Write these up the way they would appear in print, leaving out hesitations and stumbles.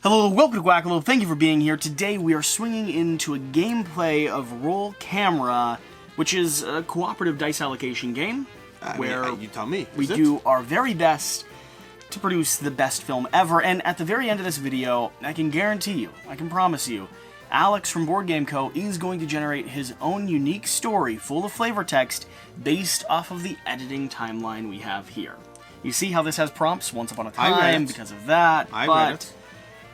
Hello, welcome to Quackalope. Thank you for being here. Today we are swinging into a gameplay of Roll Camera, which is a cooperative dice allocation game where you tell me. we do our very best to produce the best film ever. And at the very end of this video, I can guarantee you, I can promise you, Alex from Boardgame Co. is going to generate his own unique story full of flavor text based off of the editing timeline we have here. You see how this has prompts? Once upon a time, because of that. I read it.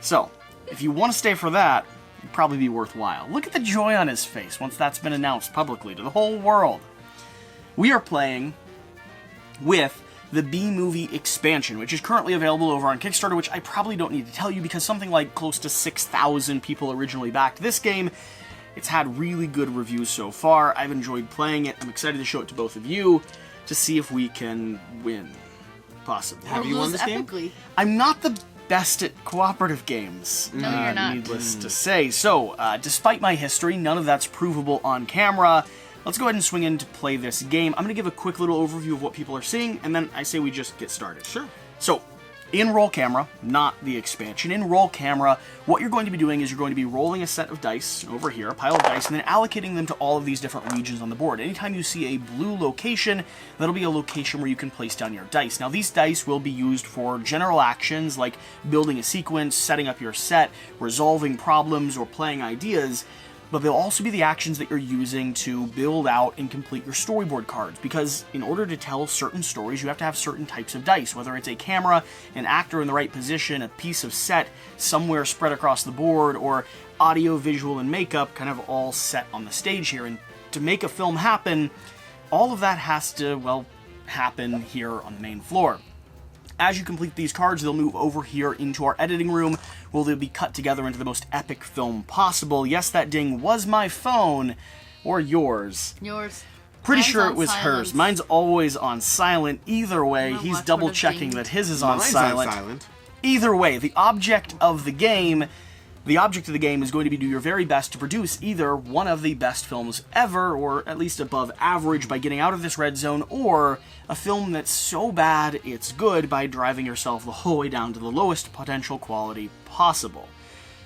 So, if you want to stay for that, it'd probably be worthwhile. Look at the joy on his face once that's been announced publicly to the whole world. We are playing with the B-Movie expansion, which is currently available over on Kickstarter, which I probably don't need to tell you because something like close to 6,000 people originally backed this game. It's had really good reviews so far. I've enjoyed playing it. I'm excited to show it to both of you to see if we can win, possibly. Have you won this game? I'm not the best at cooperative games. No, you're not. Needless to say. So, despite my history, none of that's provable on camera. Let's go ahead and swing in to play this game. I'm going to give a quick little overview of what people are seeing, and then I say we just get started. Sure. So, in Roll Camera, not the expansion, in Roll Camera, what you're going to be doing is you're going to be rolling a set of dice over here, a pile of dice, and then allocating them to all of these different regions on the board. Anytime you see a blue location, that'll be a location where you can place down your dice. Now, these dice will be used for general actions like building a sequence, setting up your set, resolving problems, or playing ideas, but they'll also be the actions that you're using to build out and complete your storyboard cards, because in order to tell certain stories, you have to have certain types of dice, whether it's a camera, an actor in the right position, a piece of set somewhere spread across the board, or audio, visual, and makeup kind of all set on the stage here. And to make a film happen, all of that has to, well, happen here on the main floor. As you complete these cards, they'll move over here into our editing room, where they'll be cut together into the most epic film possible. Yes, that ding was my phone, or yours. Yours. Pretty Mine's sure it on was silent. hers. Mine's always on silent. Either way, I'm gonna he's watch double what it checking dinged. that his is on Mine's silent. on silent. Either way, the object of the game is going to be do your very best to produce either one of the best films ever, or at least above average by getting out of this red zone, or a film that's so bad it's good by driving yourself the whole way down to the lowest potential quality possible.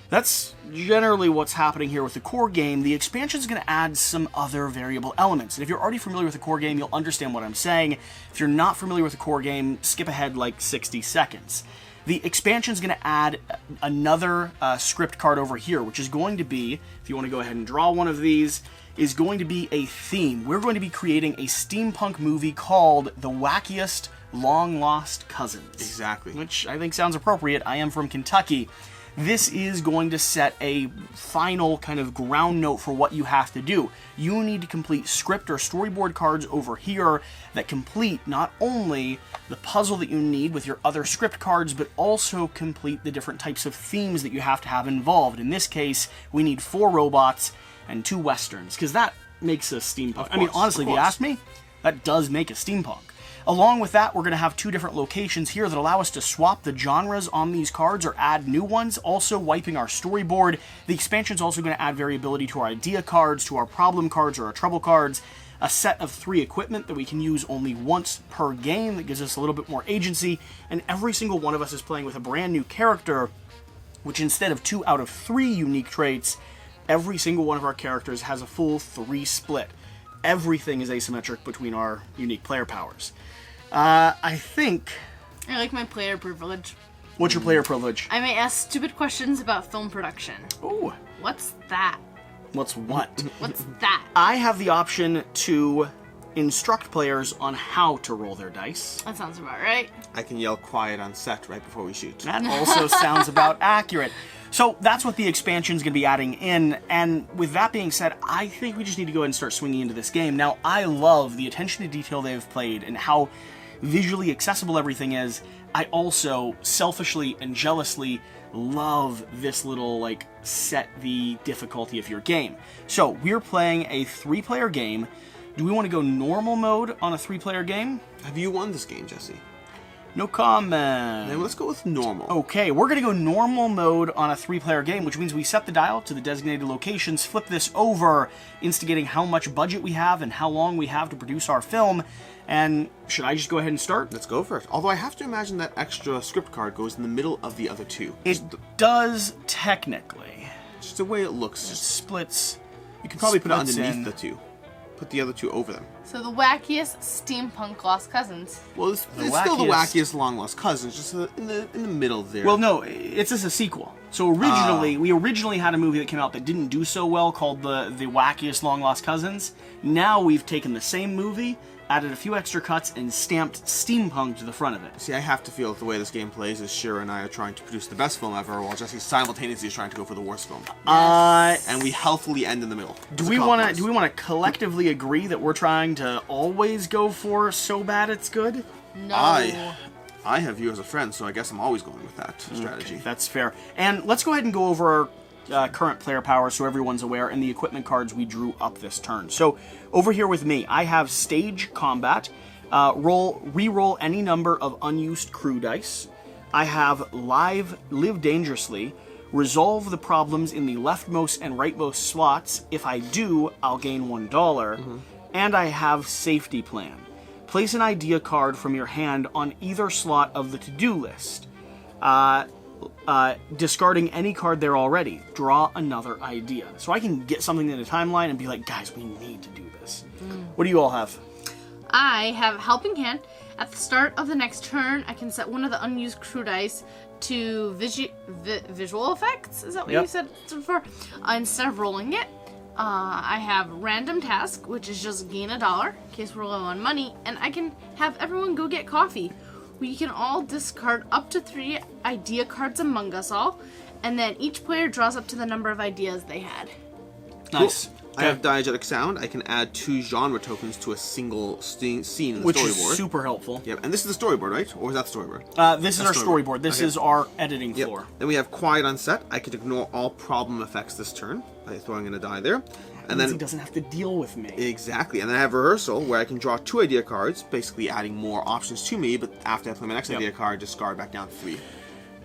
That's generally what's happening here with the core game. The expansion is going to add some other variable elements. And if you're already familiar with the core game, you'll understand what I'm saying. If you're not familiar with the core game, skip ahead like 60 seconds. The expansion is going to add another script card over here, which is going to be, if you want to go ahead and draw one of these, is going to be a theme. We're going to be creating a steampunk movie called The Wackiest Long Lost Cousins. Exactly. Which I think sounds appropriate. I am from Kentucky. This is going to set a final kind of ground note for what you have to do. You need to complete script or storyboard cards over here that complete not only the puzzle that you need with your other script cards, but also complete the different types of themes that you have to have involved. In this case, we need 4 robots and 2 westerns, because that makes a steampunk. I mean, honestly, if you ask me, that does make a steampunk. Along with that, we're going to have 2 different locations here that allow us to swap the genres on these cards or add new ones, also wiping our storyboard. The expansion is also going to add variability to our idea cards, to our problem cards or our trouble cards, a set of 3 equipment that we can use only once per game that gives us a little bit more agency, and every single one of us is playing with a brand new character, which instead of 2 out of 3 unique traits, every single one of our characters has a full 3 split. Everything is asymmetric between our unique player powers. I think... I like my player privilege. What's your player privilege? I may ask stupid questions about film production. Ooh. What's that? What's what? What's that? I have the option to instruct players on how to roll their dice. That sounds about right. I can yell quiet on set right before we shoot. That also sounds about accurate. So that's what the expansion is going to be adding in, and with that being said, I think we just need to go ahead and start swinging into this game. Now, I love the attention to detail they've played and how visually accessible everything is. I also selfishly and jealously love this little, like, set the difficulty of your game. So, we're playing a 3-player game. Do we want to go normal mode on a 3-player game? Have you won this game, Jesse? No comment. Then let's go with normal. Okay, we're going to go normal mode on a 3-player game, which means we set the dial to the designated locations, flip this over, instigating how much budget we have and how long we have to produce our film. And should I just go ahead and start? Let's go for it. Although I have to imagine that extra script card goes in the middle of the other two. It does technically. Just the way it looks. It Just, splits. you can probably put it splits underneath in. the two. Put the other two over them. So the wackiest steampunk lost cousins. Well, it's still the wackiest long lost cousins, just in the middle there. Well, no, it's just a sequel. So originally, we originally had a movie that came out that didn't do so well called the Wackiest Long Lost Cousins. Now we've taken the same movie, added a few extra cuts, and stamped steampunk to the front of it. See, I have to feel that the way this game plays is Shira and I are trying to produce the best film ever, while Jesse simultaneously is trying to go for the worst film. And we healthily end in the middle. Do we want to collectively agree that we're trying to always go for so bad it's good? No. I have you as a friend, so I guess I'm always going with that strategy. Okay, that's fair. And let's go ahead and go over our current player powers so everyone's aware, and the equipment cards we drew up this turn. So over here with me, I have Stage Combat. Re-roll any number of unused crew dice. I have Live Dangerously. Resolve the problems in the leftmost and rightmost slots. If I do, I'll gain $1. And I have Safety Plan. Place an idea card from your hand on either slot of the to-do list. Discarding any card there already. Draw another idea. So I can get something in the timeline and be like, guys, we need to do this. What do you all have? I have Helping Hand. At the start of the next turn, I can set one of the unused crew dice to visual effects. Is that what you said before? Instead of rolling it. I have Random Task, which is just gain $1 in case we're low on money, and I can have everyone go get coffee. We can all discard up to 3 idea cards among us all, and then each player draws up to the number of ideas they had. Nice. Cool. I have Diegetic Sound. I can add 2 genre tokens to a single scene in the Which storyboard. is super helpful. Yep, and this is the storyboard, right? Or is that the storyboard? This is our storyboard. This is our editing floor. Then we have Quiet on Set. I can ignore all problem effects this turn by throwing in a die there. And then he doesn't have to deal with me. Exactly. And then I have Rehearsal, where I can draw 2 idea cards, basically adding more options to me, but after I play my next idea card, discard back down to 3.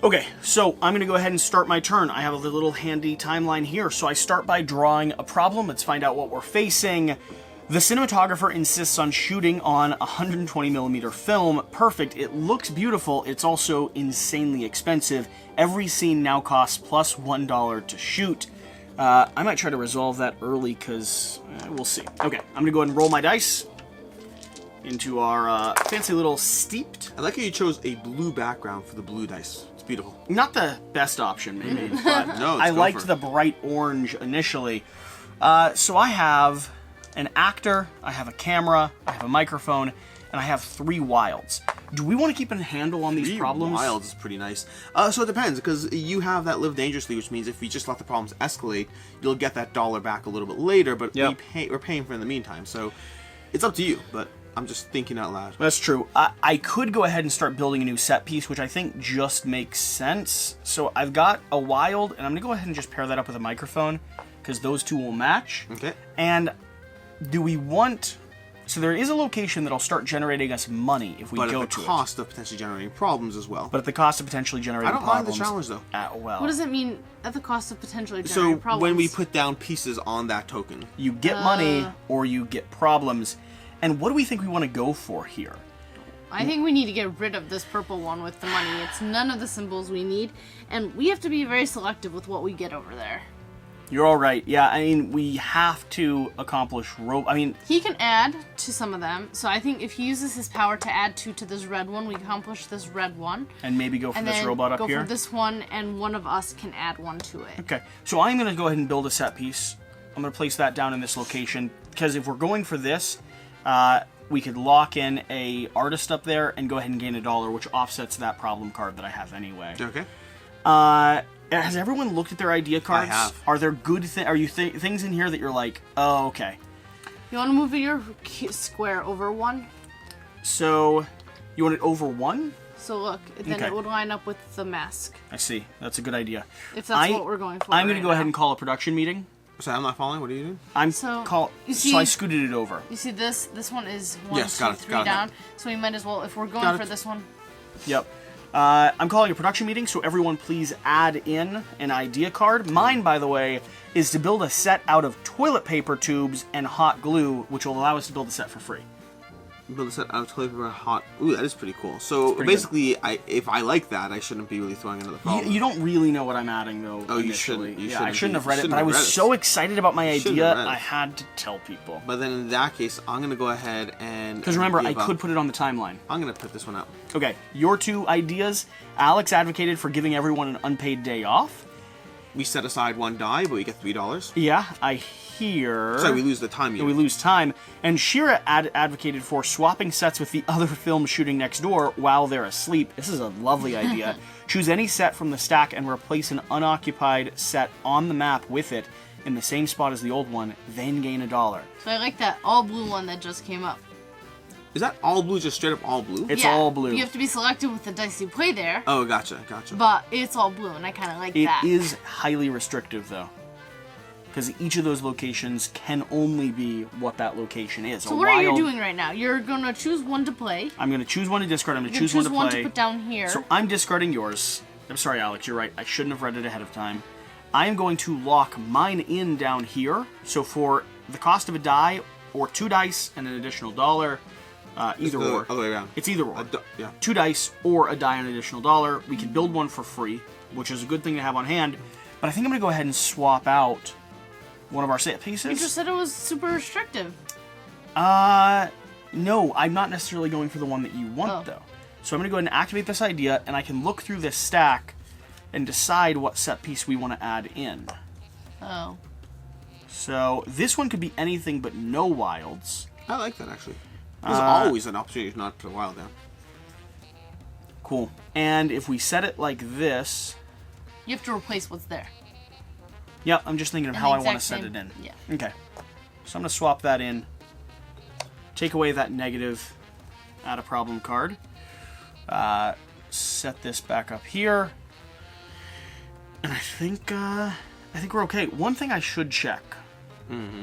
Okay, so I'm going to go ahead and start my turn. I have a little handy timeline here. So I start by drawing a problem. Let's find out what we're facing. The cinematographer insists on shooting on 120mm film. Perfect. It looks beautiful. It's also insanely expensive. Every scene now costs plus $1 to shoot. I might try to resolve that early because we'll see. Okay, I'm going to go ahead and roll my dice into our fancy little steeped. I like how you chose a blue background for the blue dice. It's beautiful. Not the best option, maybe, but No, I liked the bright orange initially. So I have an actor, I have a camera, I have a microphone, and I have 3 wilds. Do we want to keep a handle on these 3 problems? wilds is pretty nice. So it depends, because you have that Live Dangerously, which means if we just let the problems escalate, you'll get that $1 back a little bit later, but we're paying for it in the meantime. So it's up to you, but I'm just thinking out loud. That's true. I could go ahead and start building a new set piece, which I think just makes sense. So I've got a wild, and I'm going to go ahead and just pair that up with a microphone, because those 2 will match. Okay. And do we want... So there is a location that'll start generating us money if we go to it. But at the cost of potentially generating problems as well. But at the cost of potentially generating I don't problems. mind the challenge, though. Well. What does it mean at the cost of potentially So generating problems? when we put down pieces on that token, You get money or you get problems. And what do we think we want to go for here? I think we need to get rid of this purple one with the money. It's none of the symbols we need, and we have to be very selective with what we get over there. You're all right. Yeah, I mean, we have to accomplish He can add to some of them, so I think if he uses his power to add 2 to this red one, we accomplish this red one. And maybe go for And this then robot up go here? for this one, and one of us can add 1 to it. Okay, so I'm going to go ahead and build a set piece. I'm going to place that down in this location, because if we're going for this, we could lock in a artist up there and go ahead and gain $1, which offsets that problem card that I have anyway. okay. Has everyone looked at their idea cards? I have. Are there good things in here that you're like, oh, okay. You want to move your square over 1? So, you want it over 1? So look, then Okay. it would line up with the mask. I see. That's a good idea. If that's what we're going for. I'm going right to go ahead now. and call a production meeting. So I'm not following. What are you doing? So I scooted it over. You see this? This one is 1, Yes, 2, got it, 3 got it. down. So we might as well, if we're Got going it. for this one. Yep. I'm calling a production meeting, so everyone please add in an idea card. Mine, by the way, is to build a set out of toilet paper tubes and hot glue, which will allow us to build a set for free. Build a set out of toilet paper hot. Ooh, that is pretty cool. So basically, if I like that, I shouldn't be really throwing another problem. You don't really know what I'm adding, though. Oh, you initially. shouldn't. I shouldn't have read it, but I was so excited about my idea, I had to tell people. But then in that case, I'm going to go ahead and... Because remember, I could put it on the timeline. I'm going to put this one out. Okay, your 2 ideas. Alex advocated for giving everyone an unpaid day off. We set aside 1 die, but we get $3. Yeah, I hear... Sorry, we lose the time. We lose time. And Shira advocated for swapping sets with the other film shooting next door while they're asleep. This is a lovely idea. Choose any set from the stack and replace an unoccupied set on the map with it in the same spot as the old one, then gain $1. So I like that all blue one that just came up. Is that all blue, just straight up all blue? It's all blue. You have to be selective with the dice you play there. Oh, gotcha. But it's all blue, and I kind of like that. It is highly restrictive, though. Because each of those locations can only be what that location is. So what are you doing right now? You're going to choose one to play. I'm going to choose one to discard. I'm going to choose one to play. one to put down here. So I'm discarding yours. I'm sorry, Alex, you're right. I shouldn't have read it ahead of time. I am going to lock mine in down here. So for the cost of a die, or 2 dice and an additional $1, either or. Other way around. It's either or. Yeah. 2 dice or a die and an additional $1. We can build one for free, which is a good thing to have on hand. But I think I'm going to go ahead and swap out one of our set pieces. You just said it was super restrictive. No, I'm not necessarily going for the one that you want, though. So I'm going to go ahead and activate this idea, and I can look through this stack and decide what set piece we want to add in. Oh. So this one could be anything but no wilds. I like that, actually. There's always an opportunity to not put a wild down. Cool. And if we set it like this... You have to replace what's there. Yep, I'm just thinking of how I want to set it in. Yeah. Okay. So I'm going to swap that in. Take away that negative add a problem card. Set this back up here. And I think we're okay. One thing I should check,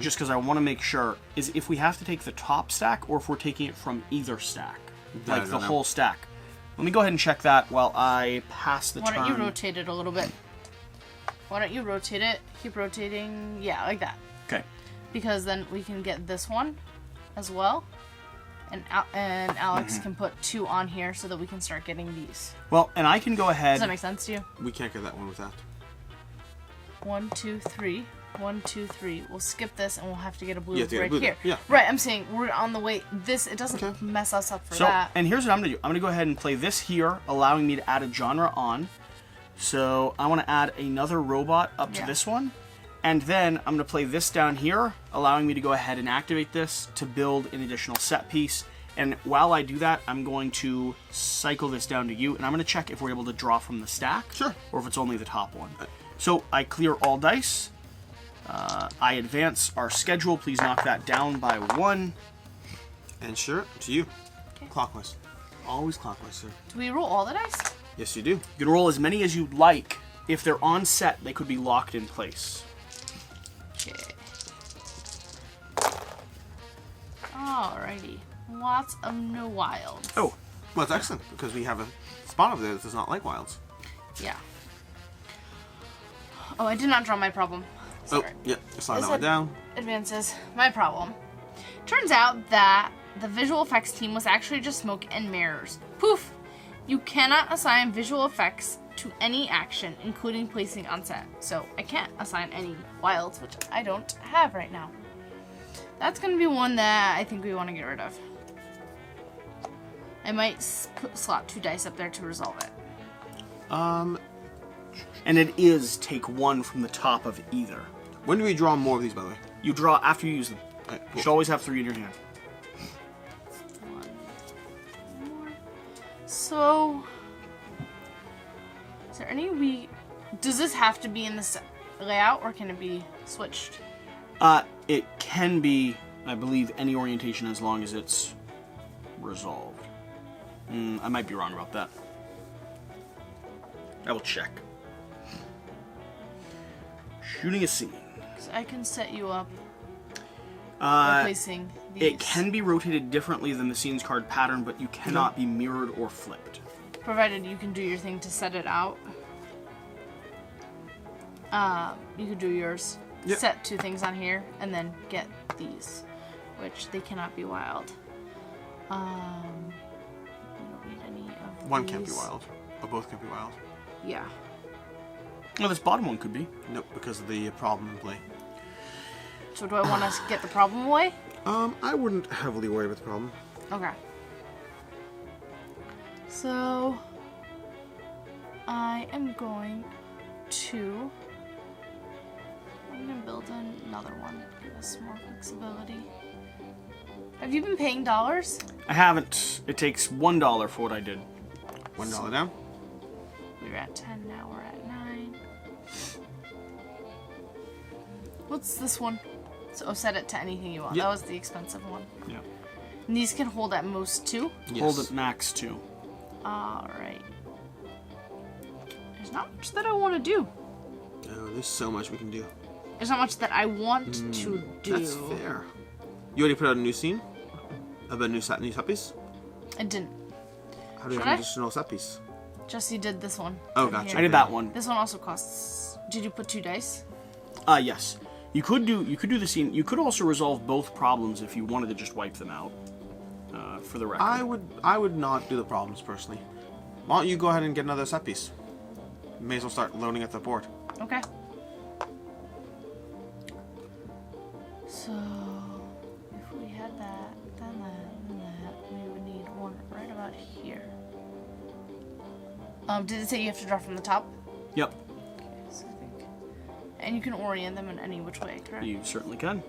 just because I want to make sure, is if we have to take the top stack or if we're taking it from either stack. Like the whole stack. Let me go ahead and check that while I pass the turn. Why don't you rotate it a little bit? Why don't you rotate it? Keep rotating. Yeah, like that. Okay. Because then we can get this one as well. And Alex can put 2 on here so that we can start getting these. Well, and I can go ahead... Does that make sense to you? We can't get that one with that. 1, 2, 3. 1, 2, 3. We'll skip this and we'll have to get a blue right blue here. Yeah. Right, I'm saying we're on the way. It doesn't mess us up for that. And here's what I'm going to do. I'm going to go ahead and play this here, allowing me to add a genre on. So I want to add another robot up to this one. And then I'm going to play this down here, allowing me to go ahead and activate this to build an additional set piece. And while I do that, I'm going to cycle this down to you, and I'm going to check if we're able to draw from the stack. Sure. Or if it's only the top one. So I clear all dice. I advance our schedule. Please knock that down by 1. And sure, to you. Okay. Clockwise. Always clockwise, sir. Do we roll all the dice? Yes, you do. You can roll as many as you'd like. If they're on set, they could be locked in place. Okay. Alrighty. Lots of no wilds. Oh, well, that's excellent, because we have a spot over there that does not like wilds. Yeah. Oh, I did not draw my problem. Sorry. Oh, yeah, slide that one down. Advances. My problem. Turns out that the visual effects team was actually just smoke and mirrors. Poof! You cannot assign visual effects to any action, including placing on set. So I can't assign any wilds, which I don't have right now. That's going to be one that I think we want to get rid of. I might slot 2 dice up there to resolve it. And it is take 1 from the top of either. When do we draw more of these, by the way? You draw after you use them. Right, cool. You should always have 3 in your hand. 1 more. So, is there any does this have to be in the layout, or can it be switched? It can be, I believe, any orientation as long as it's resolved. I might be wrong about that. I will check. Shooting a scene. So I can set you up replacing these. It can be rotated differently than the scene's card pattern, but you cannot be mirrored or flipped. Provided you can do your thing to set it out. You could do yours. Yep. Set 2 things on here, and then get these, which they cannot be wild. We don't need any of One these. can't be wild. Or both can't be wild. Yeah. Well, this bottom one could be. Nope, because of the problem in play. So do I want to get the problem away? I wouldn't heavily worry about the problem. Okay. So I am going to build another one. Give us more flexibility. Have you been paying dollars? I haven't. It takes $1 for what I did. $1 down. We were at 10, now we're at 9. What's this one? So set it to anything you want. Yep. That was the expensive one. Yeah. And these can hold at most 2? Yes. Hold it max 2. Alright. There's not much that I want to do. Oh, there's so much we can do. There's not much that I want to do. That's fair. You already put out a new scene? About new set piece? I didn't. How do you Should have I? an additional set piece? Jesse did this one. Oh, right gotcha. here. I did that one. This one also costs... Did you put 2 dice? Yes. You could do the scene. You could also resolve both problems if you wanted to just wipe them out. For the record. I would not do the problems personally. Why don't you go ahead and get another set piece? May as well start loading at the board. Okay. So... If we had that, then that, we would need one right about here. Did it say you have to draw from the top? Yep. Okay, so I think... And you can orient them in any which way, correct? You certainly can.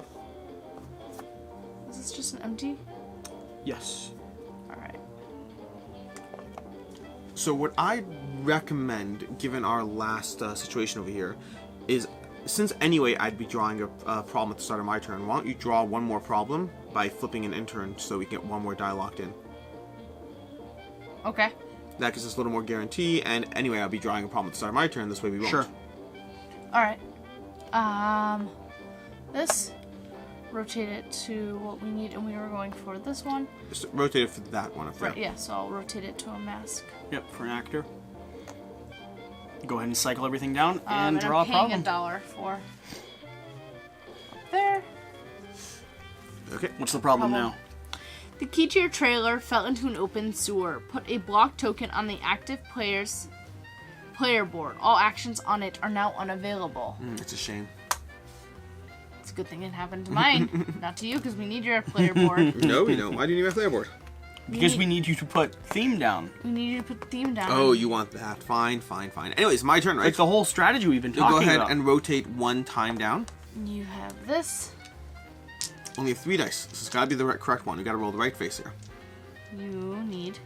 Is this just an empty? Yes. Alright. So what I recommend, given our last situation over here, is since anyway I'd be drawing a problem at the start of my turn, why don't you draw one more problem by flipping an intern so we can get one more die locked in. Okay. That gives us a little more guarantee, and anyway I'll be drawing a problem at the start of my turn, this way we won't. Sure. Alright. This. Rotate it to what we need, and we were going for this one. Just rotate it for that one up there. Right, yeah, so I'll rotate it to a mask. Yep, for an actor. Go ahead and cycle everything down and And draw I'm a paying problem. $1 for... Up there. Okay. What's the problem now? The key to your trailer fell into an open sewer. Put a block token on the active player's player board. All actions on it are now unavailable. It's a shame. It's a good thing it happened to mine, not to you, because we need your player board. No, we don't. Why do you need my player board? Because we need you to put theme down. We need you to put the theme down. Oh, you want that. Fine, fine, fine. Anyways, my turn, right? It's the whole strategy we've been You'll talking go ahead about. and rotate one time down. You have this. Only have 3 dice. This has got to be the correct one. You got to roll the right face here. You need...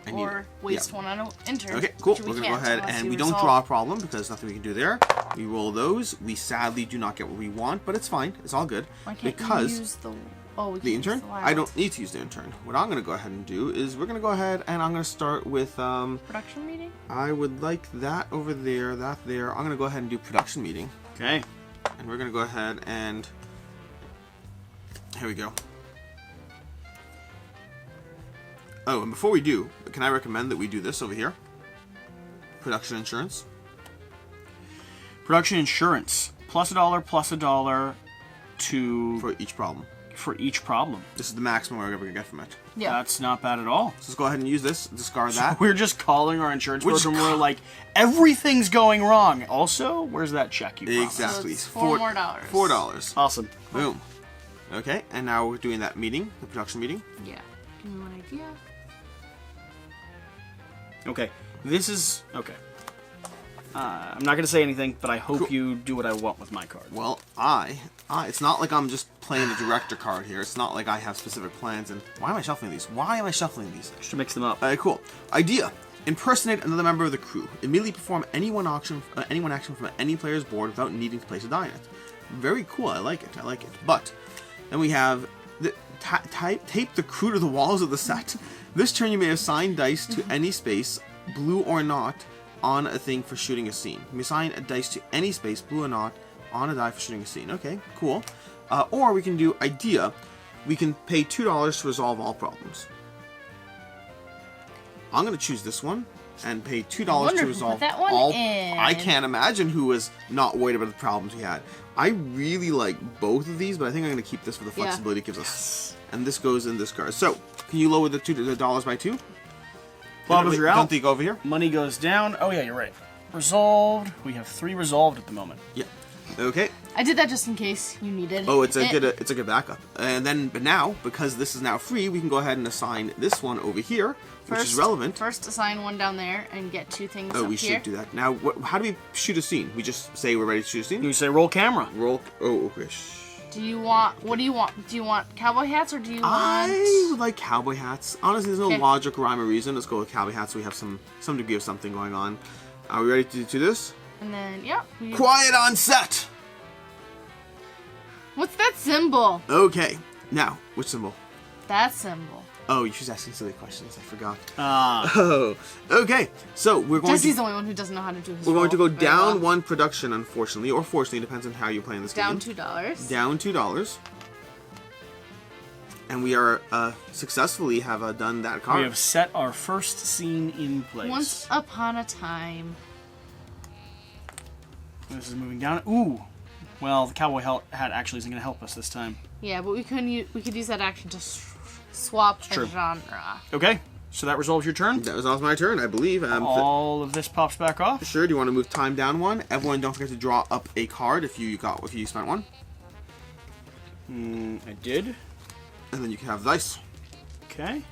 I need Or it. waste Yeah. one on an enter. Okay, cool. which We're we going to go can't ahead unless and you we don't resolve. draw a problem because there's nothing we can do there. We roll those. We sadly do not get what we want, but it's fine. It's all good. Why can't because you use the... Oh, we the can use intern? the wild. I don't need to use the intern. What I'm going to go ahead and do is we're going to go ahead and I'm going to start with... Production meeting? I would like that over there, that there. I'm going to go ahead and do production meeting. Okay. And we're going to go ahead and... Here we go. Oh, and before we do, can I recommend that we do this over here? Production insurance. Production insurance. Plus $1 to... For each problem. For each problem. This is the maximum we're ever going to get from it. Yeah. That's not bad at all. So let's go ahead and use this, discard that. We're just calling our insurance We're broker just and we're like, everything's going wrong. Also, where's that check you promised? Exactly. So it's $4 more. $4. Awesome. Boom. Okay, and now we're doing that meeting, the production meeting. Yeah. Give me one idea. Okay. This is... Okay. I'm not going to say anything, but I hope Cool. you do what I want with my card. Well, it's not like I'm just playing the director card here. It's not like I have specific plans. And why am I shuffling these? Just to mix them up. Cool. Idea. Impersonate another member of the crew. Immediately perform any one action from any player's board without needing to place a die in it. Very cool. I like it. But then we have tape the crew to the walls of the set. This turn you may assign dice to any space, blue or not, on a thing for shooting a scene. You may assign a dice to any space, blue or not, on a die for shooting a scene. Okay, cool. Or we can do idea. We can pay $2 to resolve all problems. I'm going to choose this one and pay $2 wonder to who resolve put that one all. in. I can't imagine who was not worried about the problems we had. I really like both of these, but I think I'm going to keep this for the flexibility it gives us. And this goes in this card. So, can you lower the $2 by 2? Bobbles, you're out. Don't think over here. Money goes down. Oh yeah, you're right. Resolved. We have 3 resolved at the moment. Yeah. Okay. I did that just in case you needed. Oh, it's a good backup. And then, but now, because this is now free, we can go ahead and assign this one over here, which is relevant. First, assign one down there and get 2 things Oh, up we here. should do that. Now, how do we shoot a scene? We just say we're ready to shoot a scene? You say roll camera. Roll. Oh, okay. Do you want? What do you want? Do you want cowboy hats or do you want? I would like cowboy hats. Honestly, there's no Okay. logic, rhyme, or reason. Let's go with cowboy hats so we have some degree of something going on. Are we ready to do this? And then, yeah. Quiet on set! What's that symbol? Okay. Now, which symbol? That symbol. Oh, you should asking silly questions. I forgot. Ah. Oh, okay. So we're going Jesse's to the only one who doesn't know how to do his we're going to roll go very down well. 1 production, unfortunately, or fortunately, depends on how you're playing this Down game. $2. Down $2. And we are successfully have done that card. We have set our first scene in place. Once upon a time. This is moving down. Ooh. Well, the cowboy hat actually isn't going to help us this time. Yeah, but we could use that action to swap a True. genre. Okay. So that resolves your turn. That was also my turn, I believe. All of this pops back off. Sure. Do you want to move time down 1? Everyone, don't forget to draw up a card if you spent 1. I did. And then you can have dice. Okay.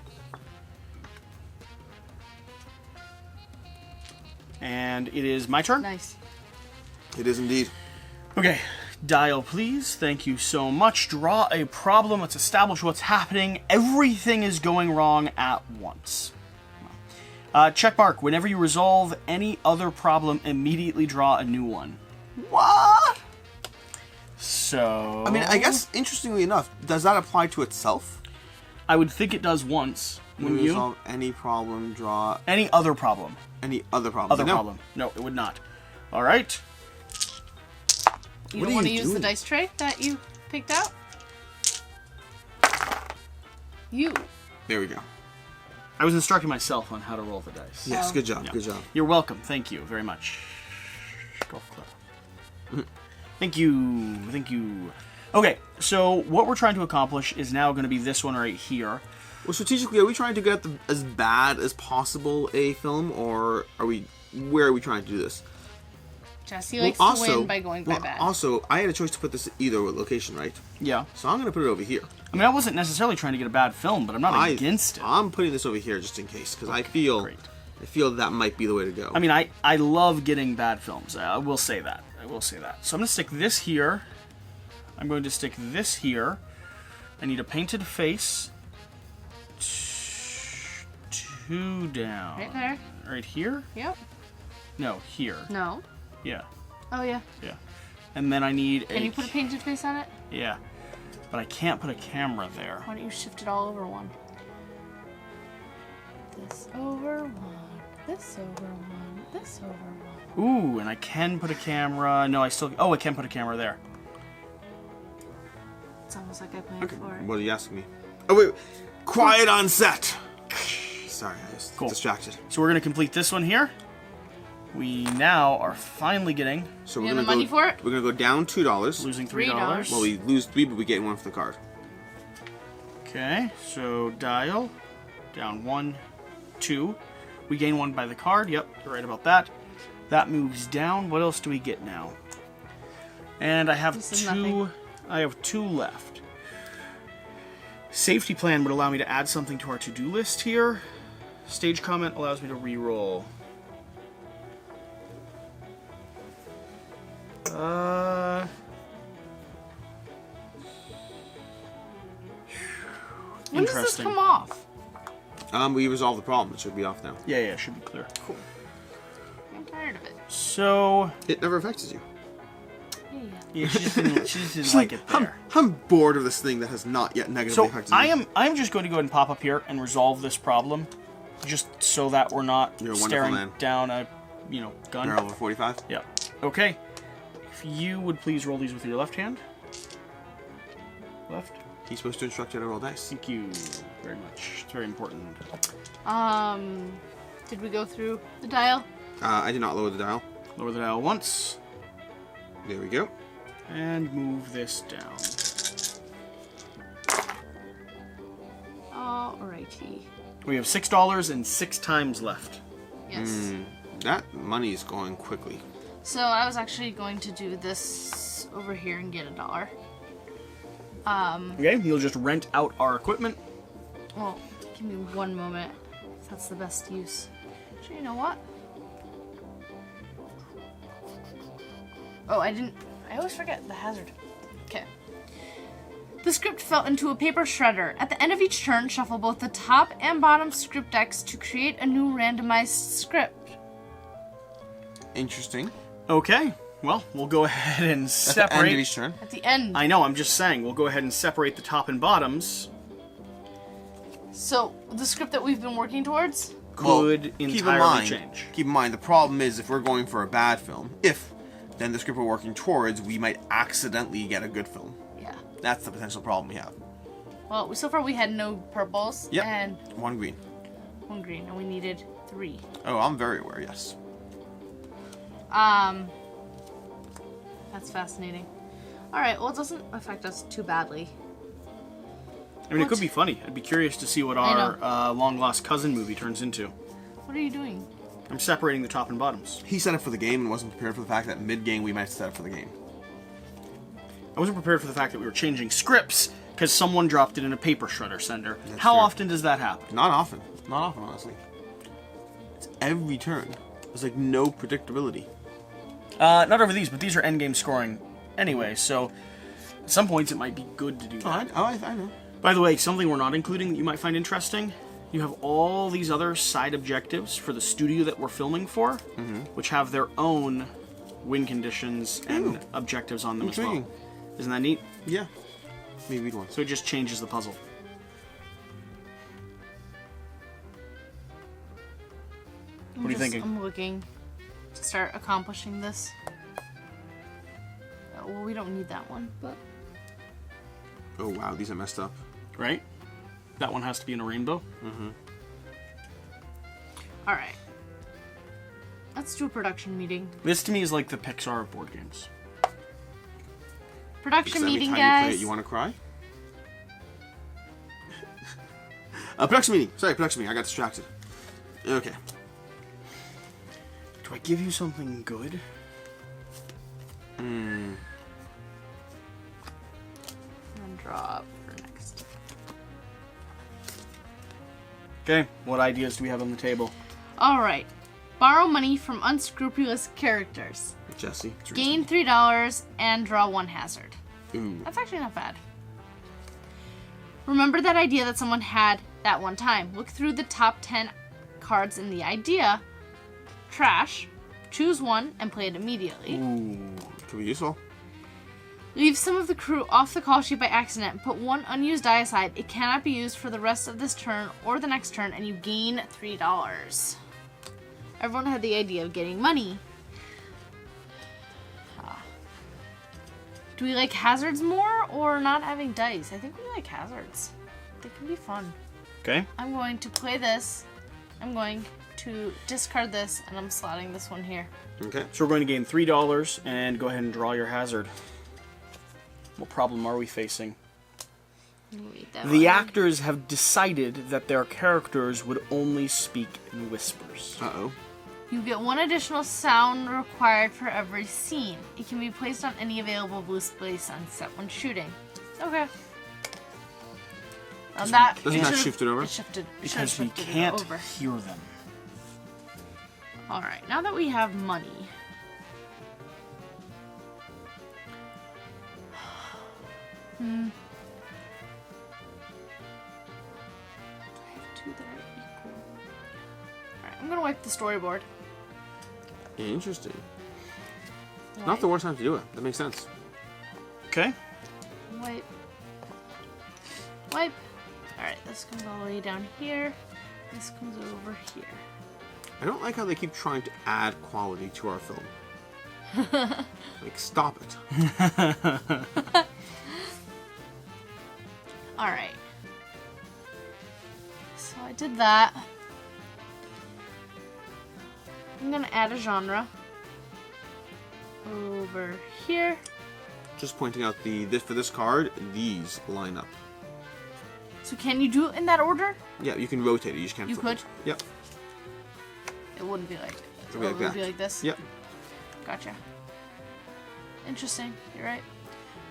And it is my turn. Nice. It is indeed. Okay. Dial, please. Thank you so much. Draw a problem. Let's establish what's happening. Everything is going wrong at once. Check mark. Whenever you resolve any other problem, immediately draw a new one. What? So... I mean, I guess, interestingly enough, does that apply to itself? I would think it does once. When Wouldn't you you? resolve any problem, draw Any other problem. any other problem. Other No. problem. No, it would not. All right. You What don't are want to you use the doing? dice tray that you picked out? You. There we go. I was instructing myself on how to roll the dice. Yes, good job, Yeah. good job. You're welcome. Thank you very much. Golf club. Thank you. Thank you. Okay, so what we're trying to accomplish is now going to be this one right here. Well, strategically, are we trying to get as bad as possible a film, or where are we trying to do this? Jesse likes to win by going by bad. Also, I had a choice to put this at either location, right? Yeah. So I'm going to put it over here. I mean, I wasn't necessarily trying to get a bad film, but I'm not against it. I'm putting this over here just in case, because I feel that might be the way to go. I mean, I love getting bad films. I will say that. I will say that. So I'm going to stick this here. I'm going to stick this here. I need a painted face. 2 down. Right there. Right here? Yep. No, here. No. Yeah. Oh, yeah. Yeah. And then I need Can you put a painted face on it? Yeah. But I can't put a camera there. Why don't you shift it all over one? This over one. This over one. This over one. Ooh, and I can put a camera. No, I still... Oh, I can put a camera there. It's almost like I planned for it. What are you asking me? Oh, wait. Quiet on set! Sorry, I was distracted. So we're going to complete this one here. We now are finally getting... So You we're have going the money for it? We're going to go down $2. Losing $3. $3. Well, we lose 3, but we get 1 for the card. Okay, so dial. Down 1, 2. We gain 1 by the card. Yep, you're right about that. That moves down. What else do we get now? And I have This is 2... nothing. I have 2 left. Safety plan would allow me to add something to our to-do list here. Stage comment allows me to re-roll. When does this come off? We resolved the problem. It should be off now. Yeah, it should be clear. Cool. I'm tired of it. So, It never affects you. yeah, she just didn't like it there. I'm bored of this thing that has not yet negatively So affected me. I'm just going to go ahead and pop up here and resolve this problem, just so that we're not You're a wonderful staring man. down a, gun. Barrel over 45. Yeah. Okay. If you would please roll these with your left hand. Left. He's supposed to instruct you to roll dice. Thank you very much. It's very important. Did we go through the dial? I did not lower the dial. Lower the dial once. There we go. And move this down. Alrighty. We have $6 and 6 times left. Yes. That money is going quickly. So I was actually going to do this over here and get $1. Okay, you'll just rent out our equipment. Well, give me one moment. If that's the best use. Actually, you know what? Oh, I always forget the hazard. Okay. The script fell into a paper shredder. At the end of each turn, shuffle both the top and bottom script decks to create a new randomized script. Interesting. Okay, well, we'll go ahead and separate. At the end of each turn. At the end. I know, I'm just saying, we'll go ahead and separate the top and bottoms. So, the script that we've been working towards? Could entirely change. Keep in mind, the problem is if we're going for a bad film, then the script we're working towards, we might accidentally get a good film. Yeah. That's the potential problem we have. Well, so far we had no purples Yep. and 1 green. 1 green, and we needed 3. Oh, I'm very aware, yes. That's fascinating. Alright, well, it doesn't affect us too badly. I mean, it could be funny. I'd be curious to see what our long-lost cousin movie turns into. What are you doing? I'm separating the top and bottoms. He set up for the game and wasn't prepared for the fact that mid-game we might set up for the game. I wasn't prepared for the fact that we were changing scripts because someone dropped it in a paper shredder sender. That's How fair. often does that happen? Not often. Not often, honestly. It's every turn. There's like no predictability. Not over these, but these are endgame scoring anyway, so at some points it might be good to do that. I know. By the way, something we're not including that you might find interesting, you have all these other side objectives for the studio that we're filming for, which have their own win conditions and objectives on them as well. Intriguing. Isn't that neat? Yeah. Maybe read one. So it just changes the puzzle. What are you thinking? I'm looking to start accomplishing this. Well, we don't need that one, but... Oh, wow. These are messed up. Right? That one has to be in a rainbow. Alright. Let's do a production meeting. This to me is like the Pixar of board games. Production Every meeting, time you play guys. it, you want to cry? Production meeting. Sorry, production meeting. I got distracted. Okay. Do I give you something good? And drop for next. Okay, what ideas do we have on the table? Alright. Borrow money from unscrupulous characters. Jesse. Gain $3 and draw 1 hazard. Ooh. That's actually not bad. Remember that idea that someone had that one time. Look through the top 10 cards in the idea. Trash. Choose one and play it immediately. Ooh. Could be useful. Leave some of the crew off the call sheet by accident. Put 1 unused die aside. It cannot be used for the rest of this turn or the next turn, and you gain $3. Everyone had the idea of getting money. Do we like hazards more or not having dice? I think we like hazards. They can be fun. Okay. I'm going to play this. I'm going to discard this, and I'm slotting this one here. Okay. So we're going to gain $3 and go ahead and draw your hazard. What problem are we facing? Read that The one. actors have decided that their characters would only speak in whispers. Uh-oh. You get 1 additional sound required for every scene. It can be placed on any available blue space on set when shooting. Okay. Doesn't that should've- shift it over? It shifted. Because we shifted it can't over. hear them. Alright, now that we have money. I have 2 that are equal. Alright, I'm gonna wipe the storyboard. Interesting. Wipe, Not the worst time to do it. That makes sense. Okay. wipe. Wipe. Alright, this comes all the way down here. This comes over here. I don't like how they keep trying to add quality to our film. Like, stop it. Alright. So I did that. I'm gonna add a genre over here. Just pointing out for this card, these line up. So can you do it in that order? Yeah, you can rotate it. You just can't. You flip could? it. Yep. It wouldn't be like. It'll be like it would that. be like this. Yep. Gotcha. Interesting. You're right.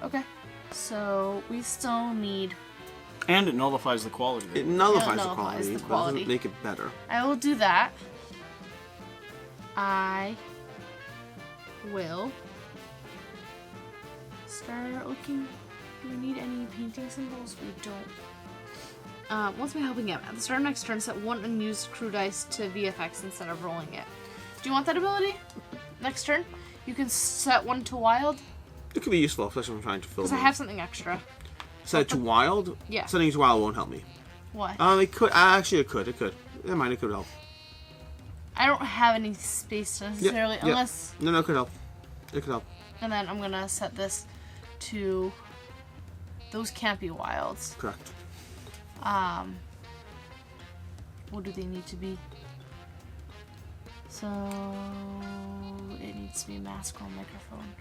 Okay. So we still need. And it nullifies the quality. It nullifies, nullifies the quality, but it doesn't make it better. I will do that. I will start looking. Do we need any painting symbols? We don't. What's my helping out? At the start of next turn, set 1 unused crew dice to VFX instead of rolling it. Do you want that ability? Next turn, you can set 1 to wild. It could be useful, especially when I'm trying to fill. Because I have something extra. Set it to wild. Yeah. Setting it to wild won't help me. What? It could. Actually, it could. It could. Never mind. It could help. I don't have any space necessarily, Yep. unless. No, it could help. It could help. And then I'm gonna set this to. Those can't be wilds. Correct. What do they need to be? So it needs to be a mask or a microphone.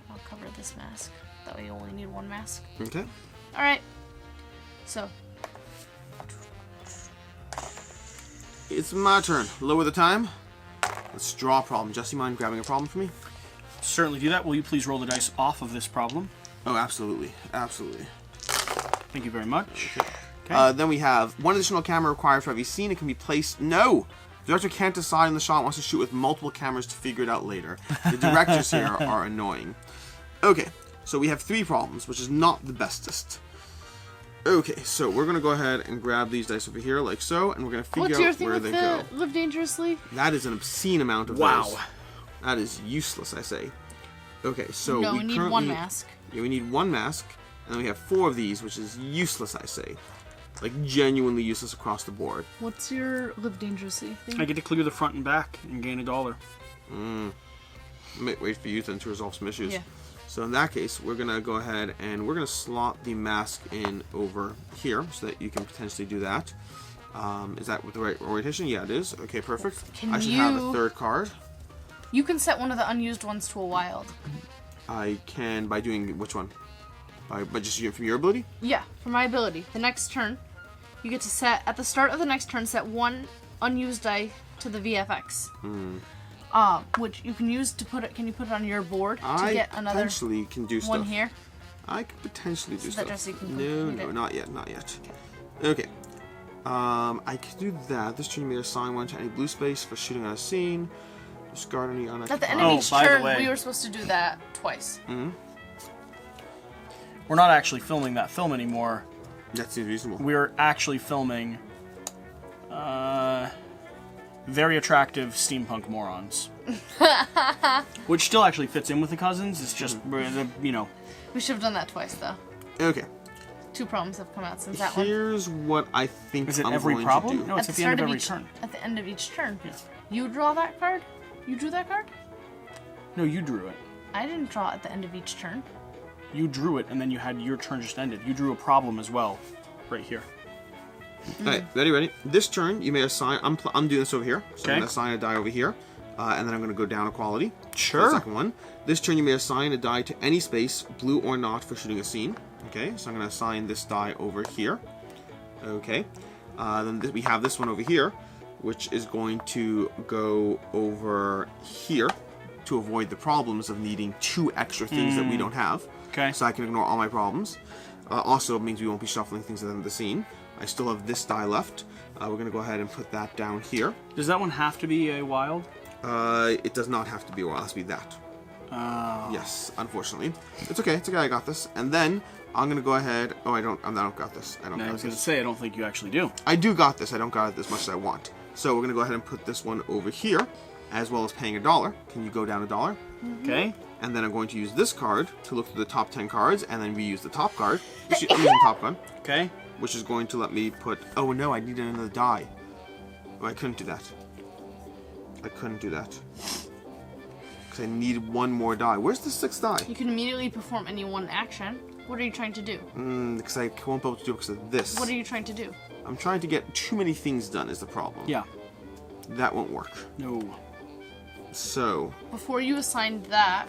I'll cover this mask. That way you only need 1 mask. Okay. Alright. So. It's my turn. Lower the time. Let's draw a problem. Jesse, mind grabbing a problem for me? Certainly do that. Will you please roll the dice off of this problem? Oh, absolutely. Absolutely. Thank you very much. Okay. Then we have 1 additional camera required for every scene. It can be placed. No! The director can't decide on the shot, wants to shoot with multiple cameras to figure it out later. The directors here are annoying. Okay, so we have 3 problems, which is not the bestest. Okay, so we're going to go ahead and grab these dice over here, like so, and we're going to figure out where they go. Live dangerously? That is an obscene amount of Wow. dice. That is useless, I say. Okay, so No, we need 1 mask. Yeah, we need 1 mask, and then we have 4 of these, which is useless, I say. Like, genuinely useless across the board. What's your live dangerously thing? I get to clear the front and back and gain $1. Wait for you then to resolve some issues. Yeah. So in that case, we're going to go ahead and we're going to slot the mask in over here so that you can potentially do that. Is that with the right orientation? Yeah, it is. Okay, perfect. I should have a 3rd card. You can set one of the unused ones to a wild. I can by doing which one? By just from your ability? Yeah, for my ability. The next turn, you get to set, at the start of the next turn, set 1 unused die to the VFX. Which you can use to put it, can you put it on your board to get another potentially can do one stuff. here? I could potentially do So that stuff. Jesse can No, complete it. not yet, not yet. Okay. I can do that. This turn you may assign 1 to any blue space for shooting on a scene. Discard any unactive. At the end Oh, of each by the turn, way. we were supposed to do that twice. We're not actually filming that film anymore. That seems reasonable. We're actually filming very attractive steampunk morons. Which still actually fits in with the cousins. It's just, you know. We should have done that twice, though. Okay. 2 problems have come out since that one. Here's what I think Is it I'm every going problem? to do. No, it's at the end of every each turn. At the end of each turn. Yeah. You draw that card? You drew that card? No, you drew it. I didn't draw at the end of each turn. You drew it, and then you had your turn just ended. You drew a problem as well, right here. Alright, ready? This turn, you may assign... I'm doing this over here. So I'm going to assign a die over here. And then I'm going to go down a quality. Sure. For the second one. This turn, you may assign a die to any space, blue or not, for shooting a scene. Okay, so I'm going to assign this die over here. Okay. Then we have this one over here, which is going to go over here to avoid the problems of needing 2 extra things that we don't have. Okay. So I can ignore all my problems. Also, it means we won't be shuffling things at the end of the scene. I still have this die left. We're going to go ahead and put that down here. Does that one have to be a wild? It does not have to be a wild. It has to be that. Yes, unfortunately. It's okay. It's okay. I got this. And then I'm going to go ahead... Oh, I don't got this. I I was going to say, I don't think you actually do. I do got this. I don't got it as much as I want. So we're going to go ahead and put this one over here, as well as paying $1. Can you go down $1? Okay. And then I'm going to use this card to look through the top 10 cards, and then reuse the top card. I'm using top card. Okay. Which is going to let me put... Oh, no, I needed another die. Oh, I couldn't do that. Because I need 1 more die. Where's the 6th die? You can immediately perform any one action. What are you trying to do? Because I won't be able to do it because of this. What are you trying to do? I'm trying to get too many things done is the problem. Yeah. That won't work. No. So before you assigned that,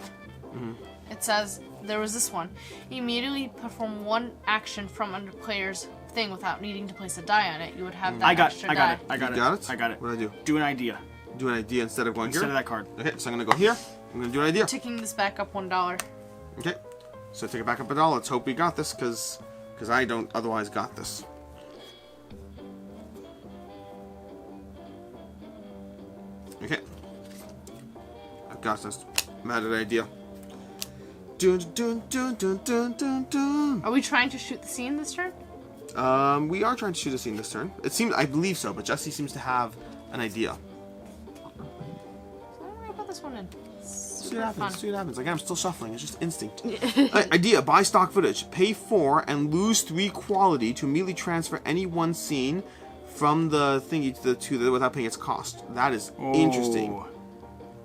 it says there was this one. Immediately perform one action from under player's thing without needing to place a die on it. You would have that extra die. I got You got it? I got it. What do I do? Do an idea. Do an idea instead of going Instead here? of that card. Okay, so I'm gonna go here. I'm gonna do an idea. Ticking this back up $1. Okay, so take it back up $1. Let's hope we got this, because I don't otherwise got this. Okay, I've got this. Mad at idea. Dun, dun, dun, dun, dun, dun, dun. Are we trying to shoot the scene this turn? We are trying to shoot a scene this turn. It seems, I believe so, but Jesse seems to have an idea. So I'm gonna put this one in. See what happens. See what happens. Again, I'm still shuffling. It's just instinct. Idea: buy stock footage. Pay 4 and lose 3 quality to immediately transfer any one scene from the thingy to the without paying its cost. That is interesting.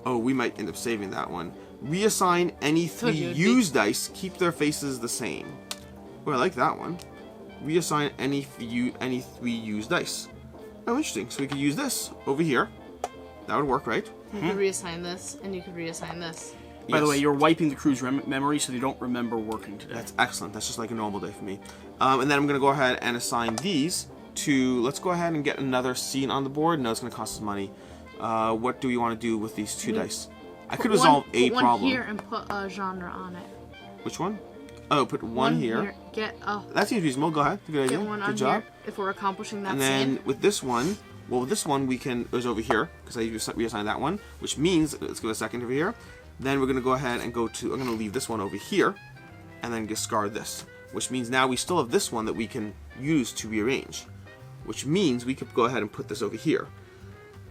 Oh, we might end up saving that one. Reassign any 3 used dice. Keep their faces the same. Oh, I like that one. Reassign any 3 used dice. Oh, interesting. So we could use this over here. That would work, right? You could reassign this, and you could reassign this. By the way, you're wiping the crew's memory so they don't remember working today. That's excellent. That's just like a normal day for me. And then I'm going to go ahead and assign these to... Let's go ahead and get another scene on the board. No, it's going to cost us money. What do we want to do with these 2 dice? I could resolve a put problem. one here and put a genre on it. Which one? Oh, put one here. Get a... That seems reasonable. Go ahead. Good idea. Get one Good on job. here if we're accomplishing that And then scene. with this one... Well, with this one, it was over here, because I reassigned that one, which means, let's give it a second over here. Then we're going to go ahead and go to, I'm going to leave this one over here, and then discard this. Which means now we still have this one that we can use to rearrange. Which means we could go ahead and put this over here.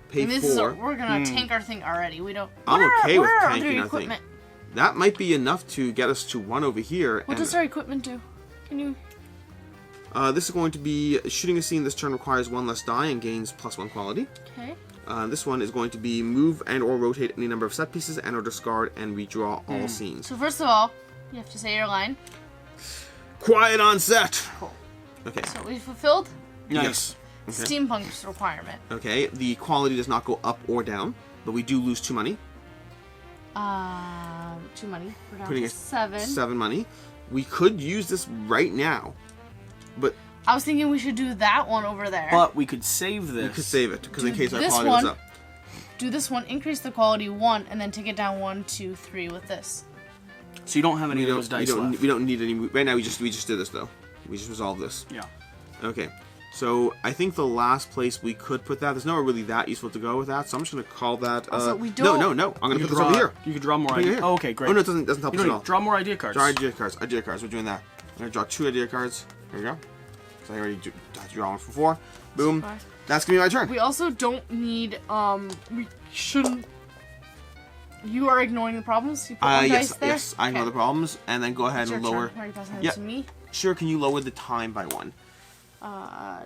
Pay And this 4. is we're going to tank our thing already. We don't... I'm okay with where are tanking their our thing. equipment? That might be enough to get us to 1 over here. What does our equipment do? Can you... This is going to be shooting a scene this turn requires 1 less die and gains +1 quality. Okay. This one is going to be move and or rotate any number of set pieces and or discard and redraw all scenes. So first of all, you have to say your line. Quiet on set! Cool. Okay. So we fulfilled Nice. Okay. steampunk's requirement. Okay, the quality does not go up or down, but we do lose 2 money. 2 money. We're down Putting to it 7. 7 money. We could use this right now, but I was thinking we should do that one over there. But we could save this. we could save it, because in Do case our this quality one. goes up. Do this one, increase the quality 1, and then take it down 1, 2, 3 with this. So you don't have any of those dice left. We don't need any... Right now, we just did this, though. We just resolved this. Yeah. Okay. So, I think the last place we could put that, there's nowhere really that useful to go with that, so I'm just going to call that... Also, we don't- No. I'm going to You put could this over here. You could draw more Put it ideas. here. Oh, okay, great. Oh, no, it doesn't help You us don't at all. need, draw more idea cards. Draw idea cards. Idea cards. We're doing that. I'm going to draw 2 idea cards. Here we go. So I already had to draw one for 4. Boom. Bye. That's going to be my turn. We also don't need, we shouldn't... You are ignoring the problems? You put one dice there? Yes, I know the problems, and then go ahead It's and your lower... turn. Are you passing it Yeah. to me? Sure, can you lower the time by 1?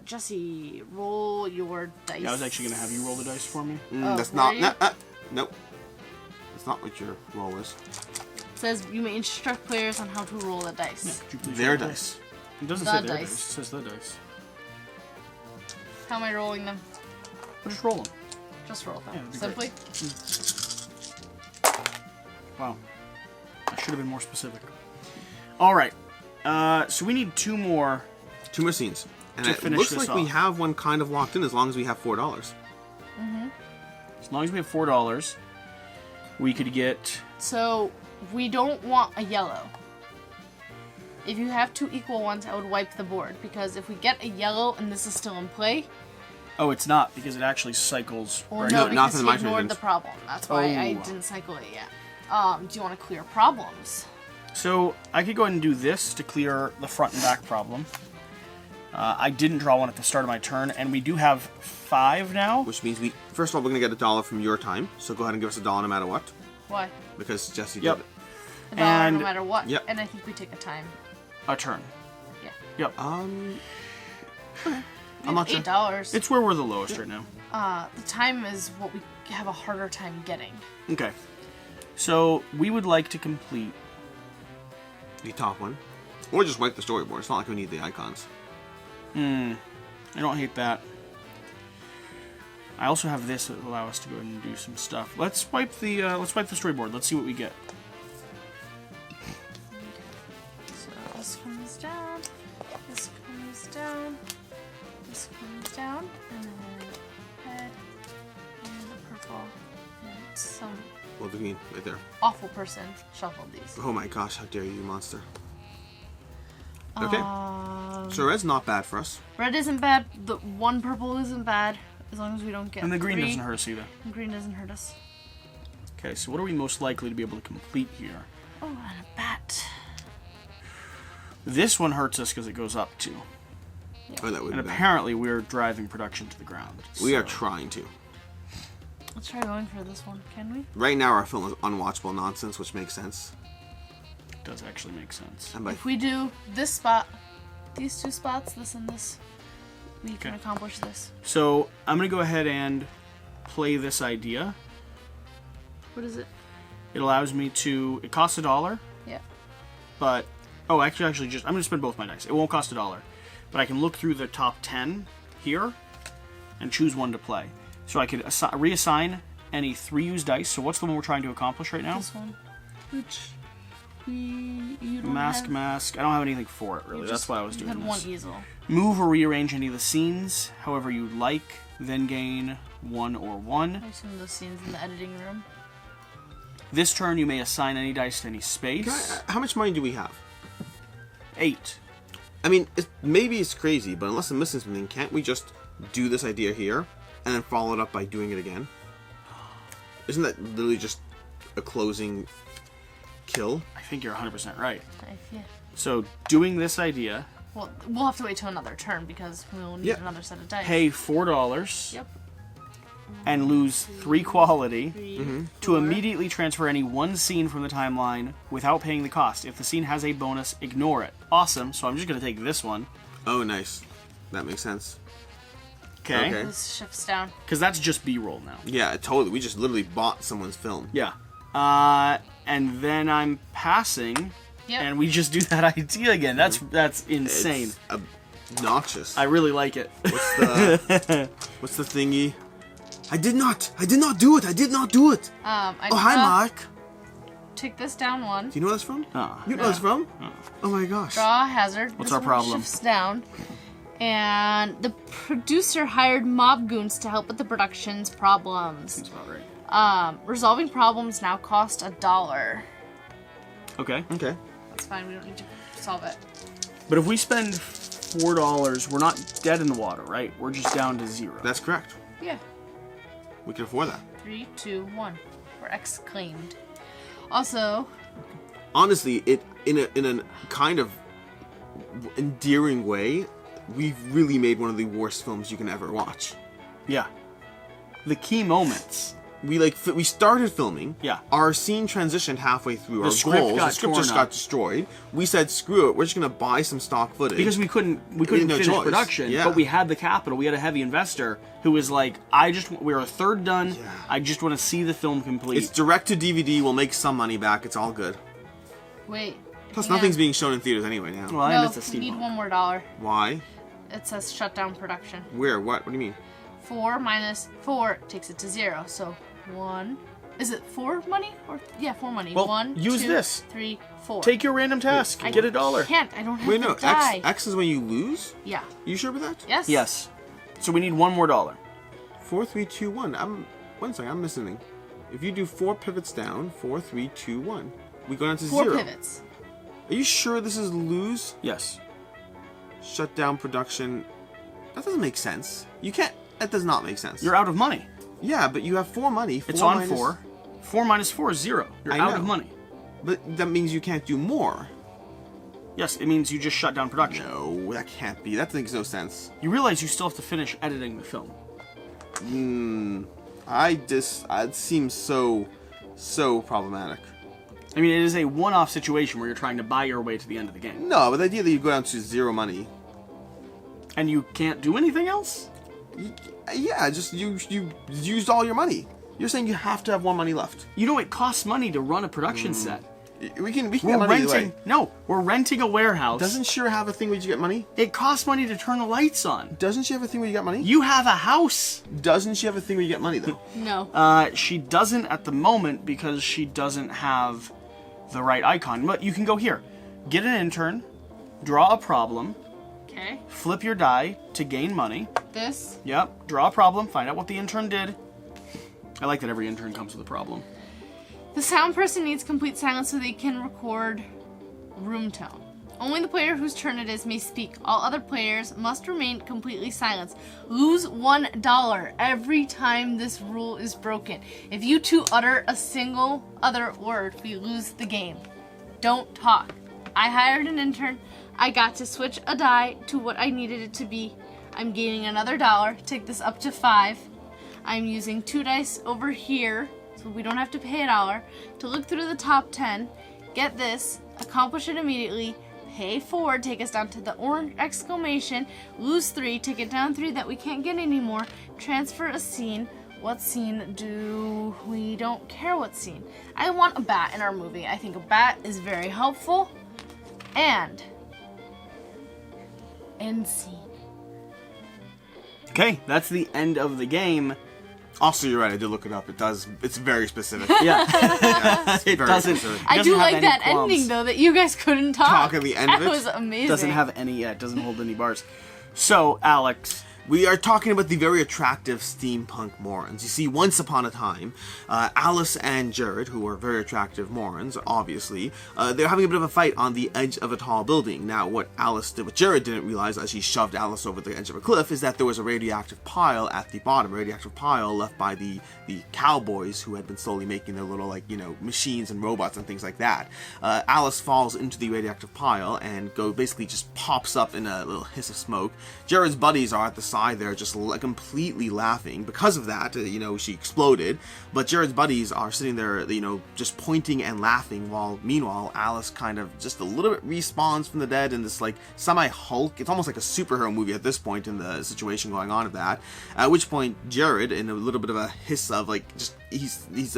Jesse, roll your dice. Yeah, I was actually going to have you roll the dice for me. That's were not... you? Nope. That's not what your roll is. It says you may instruct players on how to roll the dice. Could you please Their roll dice. It doesn't The say their dice. dice. It says the dice. How am I rolling them? But just roll them. Just roll them. Yeah, that'd be Simply? Wow. I should have been more specific. All right. So we need 2 more. 2 more scenes. And To it finish looks this like we off. have one kind of locked in as long as we have $4. As long as we have $4, we could get... So, we don't want a yellow. If you have 2 equal ones, I would wipe the board. Because if we get a yellow and this is still in play... Oh, it's not, because it actually cycles. Well, right no, now. not because for he my turn, ignored the didn't. problem. That's why I Oh. didn't cycle it yet. Do you want to clear problems? So I could go ahead and do this to clear the front and back problem. I didn't draw one at the start of my turn, and we do have 5 now. Which means we... First of all, we're going to get $1 from your time. So go ahead and give us $1 no matter what. Why? Because Jesse Yep. did it. A dollar And- no matter what. Yep. And I think we take a time. A turn. Yeah. Yep. I'm not sure. $8. It's where we're the lowest right now. The time is what we have a harder time getting. Okay. So we would like to complete... The top one. Or just wipe the storyboard. It's not like we need the icons. I don't hate that. I also have this that will allow us to go ahead and do some stuff. Let's wipe the storyboard. Let's see what we get. So this comes down, this comes down, this comes down, and then red, and the purple, and some Well, the green, right there. awful person shuffled these. Oh my gosh, how dare you, monster. Okay. So red's not bad for us. Red isn't bad. The one purple isn't bad, as long as we don't get And the green 3. doesn't hurt us either. And green doesn't hurt us. Okay, so what are we most likely to be able to complete here? Oh, and a bat. This one hurts us because it goes up 2. Oh, that would And be bad. apparently we're driving production to the ground. We are so- trying to. Let's try going for this one, can we? Right now, our film is unwatchable nonsense, which makes sense. Does actually make sense. And by If we do this spot, these 2 spots, this and this, we can Okay. accomplish this. So I'm going to go ahead and play this idea. What is it? It allows me to... It costs $1, Yeah. but... Oh, actually, I'm going to spend both my dice. It won't cost $1. But I can look through the top 10 here and choose one to play. So I could reassign any 3 used dice. So what's the one we're trying to accomplish right now? This one. Which you don't Mask. have. I don't have anything for it, really. You That's just- why I was you doing had this. one easel. Move or rearrange any of the scenes however you like, then gain 1 or 1. I assume those scenes in the editing room. This turn you may assign any dice to any space. how much money do we have? 8. I mean, maybe it's crazy, but unless I'm missing something, can't we just do this idea here and then follow it up by doing it again? Isn't that literally just a closing kill? I think you're 100% right. Yeah. So doing this idea, Well, we'll have to wait till another turn because we'll need Yeah. another set of dice. pay $4 Yep. and lose 3 quality 3, to 4. immediately transfer any one scene from the timeline without paying the cost. If the scene has a bonus, ignore it. Awesome, so I'm just going to take this one. Oh, nice. That makes sense. Okay? Okay. This shifts down. Because that's just B-roll now. Yeah, totally. We just literally bought someone's film. Yeah. And then I'm passing, Yep. and we just do that idea again. That's insane. It's obnoxious. I really like it. What's the thingy? I did not do it. I did not do it. I Oh, hi, Mark. Take this down 1. Do you know where that's from? Ah. You know where that's from? Oh my gosh. Draw a hazard. What's This our one problem? Shifts down. And the producer hired mob goons to help with the production's problems. That's about right. Resolving problems now cost $1. Okay. Okay. That's fine. We don't need to solve it. But if we spend $4, we're not dead in the water, right? We're just down to 0. That's correct. Yeah. We can afford that. 3, 2, 1. We're exclaimed. Also, Honestly, in a kind of endearing way, we've really made one of the worst films you can ever watch. Yeah. The key moments. We started filming. Yeah. Our scene transitioned halfway through. The Our script goals. got The script torn just up. got destroyed. We said, screw it. We're just gonna buy some stock footage Because we couldn't no finish choice. production, Yeah. but we had the capital. We had a heavy investor who was like, we're a third done. Yeah. I just want to see the film complete. It's direct to DVD. We'll make some money back. It's all good. wait. Plus, hang on. nothing's being shown in theaters anyway now. well, I No, missed a we steam need bump. one more dollar. Why? It says shut down production. Where? What? What do you mean? 4 minus 4 takes it to 0. So 1. Is it 4 money? Or yeah, 4 money. Well, 1, use 2, this. 3, 4. Take your random task. I Get $1. can't. I don't have Wait, the no. die. X is when you lose. Yeah. You sure about that? Yes. Yes. So we need one more $1. 4, 3, 2, 1. One second. I'm missing something. If you do 4 pivots down, 4, 3, 2, 1. We go down to 4 0. pivots. Are you sure this is lose? Yes. Shut down production. That doesn't make sense. You can't. That does not make sense. You're out of money. Yeah, but you have 4 money. It's 4 on minus- 4. 4 minus 4 is 0. You're I out know. of money. But that means you can't do more. Yes, it means you just shut down production. No, that can't be. That makes no sense. You realize you still have to finish editing the film. It seems so problematic. I mean, it is a one-off situation where you're trying to buy your way to the end of the game. No, but the idea that you go down to 0 money. And you can't do anything else? Yeah, just you used all your money. You're saying you have to have 1 money left. You know, it costs money to run a production set. We can get We're money either renting. way. No, we're renting a warehouse. Doesn't Shira have a thing where you get money? It costs money to turn the lights on. Doesn't she have a thing where you get money? You have a house. Doesn't she have a thing where you get money, though? No. She doesn't at the moment because she doesn't have the right icon. But you can go here. Get an intern. Draw a problem. Okay. Flip your die to gain money. This. Yep. Draw a problem. Find out what the intern did. I like that every intern comes with a problem. The sound person needs complete silence so they can record room tone. Only the player whose turn it is may speak. All other players must remain completely silent. Lose $1 every time this rule is broken. If you two utter a single other word, we lose the game. Don't talk. I hired an intern. I got to switch a die to what I needed it to be. I'm gaining another $1. Take this up to 5. I'm using 2 dice over here, so we don't have to pay $1, to look through the top 10, get this, accomplish it immediately, pay 4, take us down to the orange exclamation, lose 3, take it down 3 that we can't get anymore, transfer a scene. What scene do we don't care what scene? I want a bat in our movie. I think a bat is very helpful. And end scene. Okay, that's the end of the game. Also, you're right. I did look it up. It does. It's very specific. Yeah. It doesn't. I do have like any that qualms. ending though, that you guys couldn't talk. Talk at the end of it? That was amazing. Doesn't have any. Yeah, it doesn't hold any bars. So, Alex. We are talking about the very attractive steampunk Morons. You see, once upon a time, Alice and Jared, who are very attractive Morons, obviously, they're having a bit of a fight on the edge of a tall building. Now, what Jared didn't realize as he shoved Alice over the edge of a cliff is that there was a radioactive pile at the bottom, a radioactive pile left by the cowboys who had been slowly making their little, machines and robots and things like that. Alice falls into the radioactive pile and basically just pops up in a little hiss of smoke. Jared's buddies are at the side there just completely laughing. Because of that, she exploded, but Jared's buddies are sitting there, just pointing and laughing, while meanwhile Alice kind of just a little bit respawns from the dead in this semi-Hulk, it's almost like a superhero movie at this point in the situation going on of that, at which point Jared, in a little bit of a hiss of he's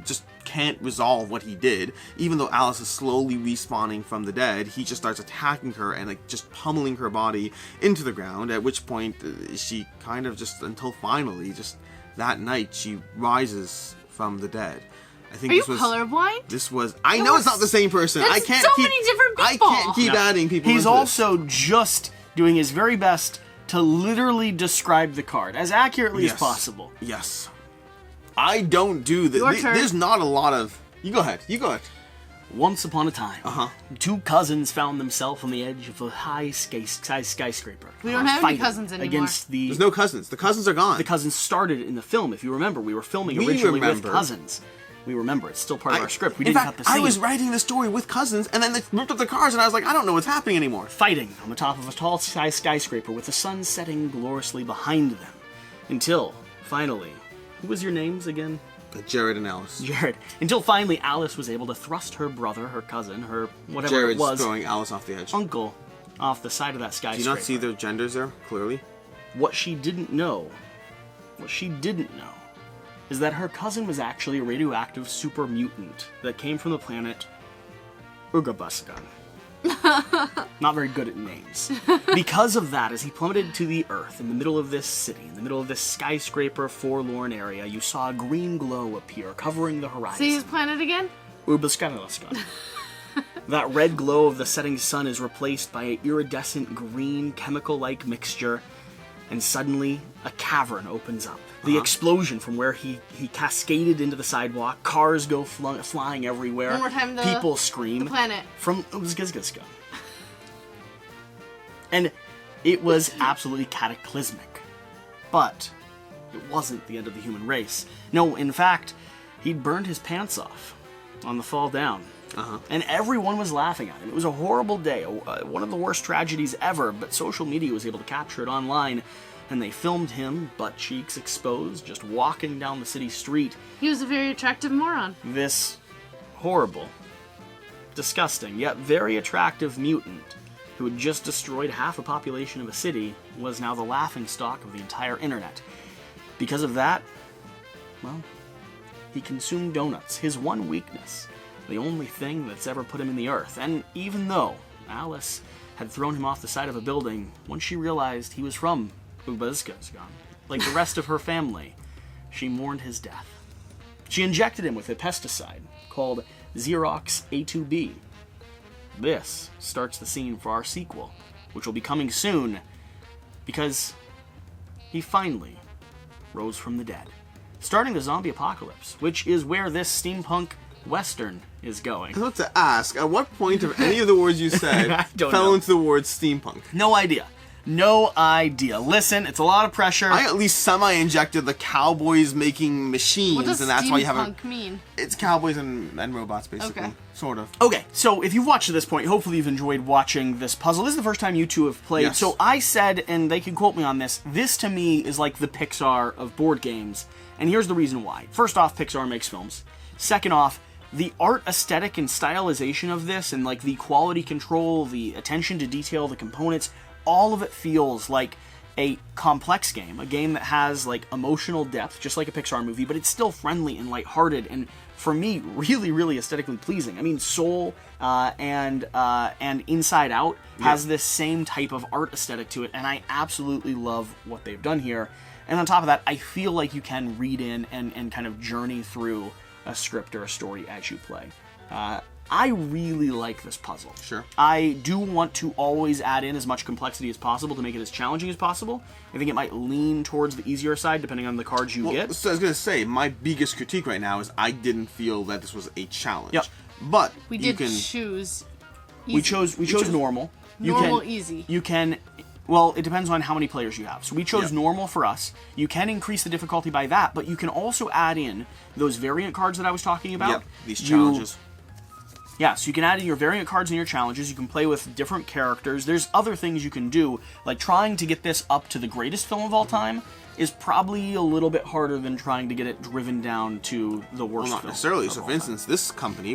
just can't resolve what he did. Even though Alice is slowly respawning from the dead, he just starts attacking her and just pummeling her body into the ground, at which point she kind of just, until finally, just that night, she rises from the dead. I think Are you colorblind? This was. I know it's not the same person. That's I can't so keep, many different people. I can't keep adding people. He's into also just doing his very best to literally describe the card as accurately as possible. Yes. I don't do that. There's not a lot of. You go ahead. Once upon a time, two cousins found themselves on the edge of a high skyscraper. We don't have any cousins anymore. Against There's no cousins. The cousins are gone. The cousins started in the film. If you remember, we were filming originally with cousins. We remember. It's still part of our script. We didn't cut the scene. I was writing the story with cousins, and then they ripped up the cars, and I was like, I don't know what's happening anymore. Fighting on the top of a tall skyscraper with the sun setting gloriously behind them. Until, finally, who was your names again? Jared and Alice. Jared. Until finally Alice was able to thrust her brother, her cousin, her whatever Jared's it was. throwing Alice off the edge. Uncle off the side of that skyscraper. Do you not see their genders there, clearly? What she didn't know is that her cousin was actually a radioactive super mutant that came from the planet Urgabuskan. Not very good at names. Because of that, as he plummeted to the earth in the middle of this city, in the middle of this skyscraper forlorn area, you saw a green glow appear, covering the horizon. See his planet again? Urgabuskan. That red glow of the setting sun is replaced by an iridescent green chemical-like mixture, and suddenly a cavern opens up. The explosion from where he cascaded into the sidewalk, cars go flying everywhere. One more time, people scream. The planet. From Uzgizgizga. And it was absolutely cataclysmic. But it wasn't the end of the human race. No, in fact, he'd burned his pants off on the fall down. And everyone was laughing at him. It was a horrible day, one of the worst tragedies ever, but social media was able to capture it online, and they filmed him, butt cheeks exposed, just walking down the city street. He was a very attractive moron. This horrible, disgusting, yet very attractive mutant who had just destroyed half a population of a city was now the laughingstock of the entire internet. Because of that, well, he consumed donuts, his one weakness. the only thing that's ever put him in the earth. And even though Alice had thrown him off the side of a building, once she realized he was from Ubazgazgan, like the rest of her family, she mourned his death. She injected him with a pesticide called Xerox A2B. This starts the scene for our sequel, which will be coming soon, because he finally rose from the dead, starting the zombie apocalypse, which is where this steampunk western is going. I was about to ask, at what point of any of the words you said fell into the word steampunk? No idea. No idea. Listen, it's a lot of pressure. I at least semi-injected the cowboys making machines, What does and that's why you have steampunk mean? It's cowboys and robots, basically. Okay. Sort of. Okay, so if you've watched to this point, hopefully you've enjoyed watching this puzzle. This is the first time you two have played. Yes. So I said, and they can quote me on this to me is like the Pixar of board games. And here's the reason why. First off, Pixar makes films. Second off, the art aesthetic and stylization of this, and like the quality control, the attention to detail, the components, all of it feels like a complex game, a game that has like emotional depth, just like a Pixar movie, but it's still friendly and lighthearted, and for me, really, really aesthetically pleasing. I mean, Soul and Inside Out has this same type of art aesthetic to it, and I absolutely love what they've done here. And on top of that, I feel like you can read in and kind of journey through a script or a story as you play. I really like this puzzle. Sure. I do want to always add in as much complexity as possible to make it as challenging as possible. I think it might lean towards the easier side depending on the cards you get. So I was going to say, my biggest critique right now is I didn't feel that this was a challenge. Yep. But We you did can... choose easy. We chose normal. Normal, easy. You can... Well, it depends on how many players you have. So we chose Yep. normal for us. You can increase the difficulty by that, but you can also add in those variant cards that I was talking about. Yep, these challenges. Yeah, so you can add in your variant cards and your challenges. You can play with different characters. There's other things you can do, like trying to get this up to the greatest film of all time is probably a little bit harder than trying to get it driven down to the worst Well, not film necessarily. of So, all for time. instance, this company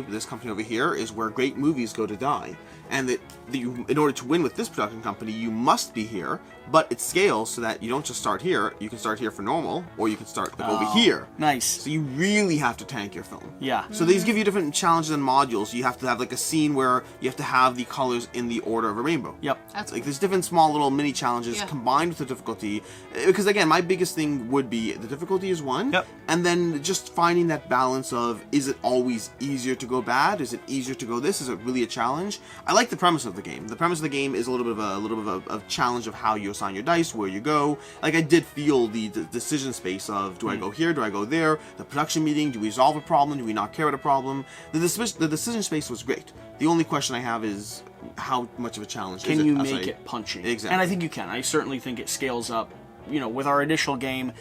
over here is where great movies go to die. And that in order to win with this production company, you must be here, but it scales so that you don't just start here. You can start here for normal, or you can start like over here. Nice. So you really have to tank your film. Yeah. So these give you different challenges and modules. You have to have like a scene where you have to have the colors in the order of a rainbow. Yep. That's Like there's different small little mini challenges Yeah. combined with the difficulty. Because again, my biggest thing would be the difficulty is one. Yep. And then just finding that balance of, is it always easier to go bad? Is it easier to go this? Is it really a challenge? I like the premise of the game. The premise of the game is a little bit of a challenge of how you assign your dice, where you go. Like I did feel the decision space of, do I go here? Do I go there? The production meeting, do we resolve a problem? Do we not care about a problem? The decision space was great. The only question I have is how much of a challenge is it? Can you as make I- it punchy? Exactly. And I think you can. I certainly think it scales up, with our initial game,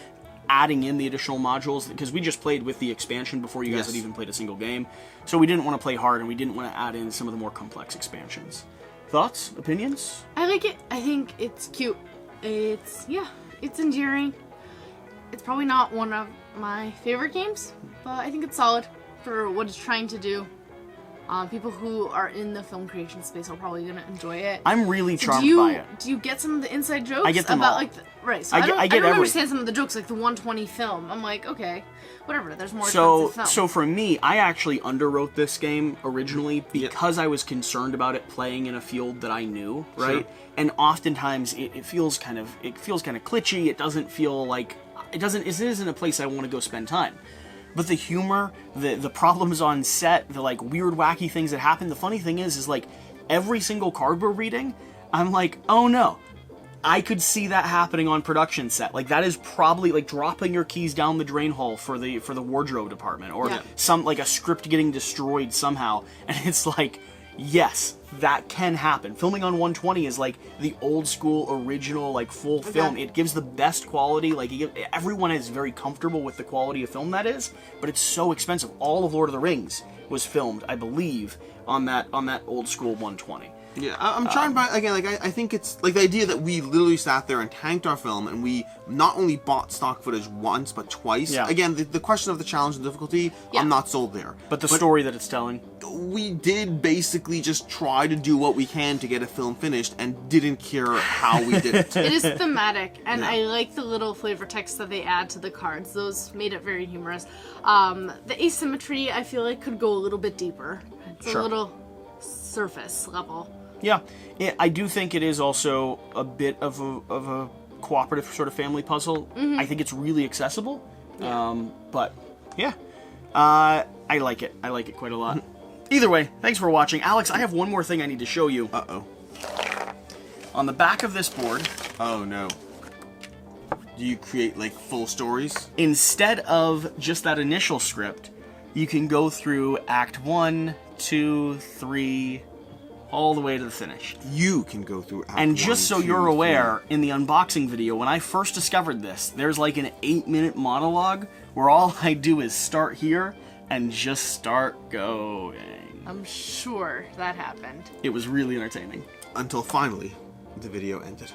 adding in the additional modules, because we just played with the expansion before you guys Yes. had even played a single game. So we didn't want to play hard, and we didn't want to add in some of the more complex expansions. Thoughts? Opinions? I like it. I think it's cute. It's endearing. It's probably not one of my favorite games, but I think it's solid for what it's trying to do. People who are in the film creation space are probably gonna enjoy it. I'm really charmed do by it. you get some of the inside jokes? I get them about all. like right. So I I, get- don't, I I, get don't every- understand some of the jokes, like the 120 film. I'm like, okay, whatever. There's more. So expensive film. for me, I actually underwrote this game originally because I was concerned about it playing in a field that I knew, right? Sure. And oftentimes it feels kind of glitchy. It doesn't feel like it isn't a place I want to go spend time. But the humor, the problems on set, the like weird wacky things that happen. The funny thing is like every single card we're reading, I'm like, oh no, I could see that happening on production set. Like that is probably like dropping your keys down the drain hole for the wardrobe department, or Yeah. some like a script getting destroyed somehow. And it's like, yes, that can happen. Filming on 120 is like the old school original like full film. It gives the best quality. Like everyone is very comfortable with the quality of film that is, but it's so expensive. All of Lord of the Rings was filmed, I believe, on that old school 120. Yeah, I'm trying by again. Like I think it's like the idea that we literally sat there and tanked our film, and we not only bought stock footage once but twice. Yeah. Again, the question of the challenge and difficulty, Yeah. I'm not sold there. But the story that it's telling. We did basically just try try to do what we can to get a film finished and didn't care how we did it. It is thematic, and Yeah. I like the little flavor text that they add to the cards. Those made it very humorous. The asymmetry, I feel like, could go a little bit deeper. It's Sure. a little surface level. Yeah, I do think it is also a bit of a cooperative sort of family puzzle. I think it's really accessible. But yeah, I like it. I like it quite a lot. Either way, thanks for watching. Alex, I have one more thing I need to show you. Uh-oh. On the back of this board, Oh, no. Do you create, like, full stories? instead of just that initial script, you can go through Act 1, 2, 3, all the way to the finish. You can go through Act And 1, just so 2, you're 3. aware, in the unboxing video, when I first discovered this, there's like an 8-minute monologue where all I do is start here and just start going. I'm sure that happened. It was really entertaining. Until finally, the video ended.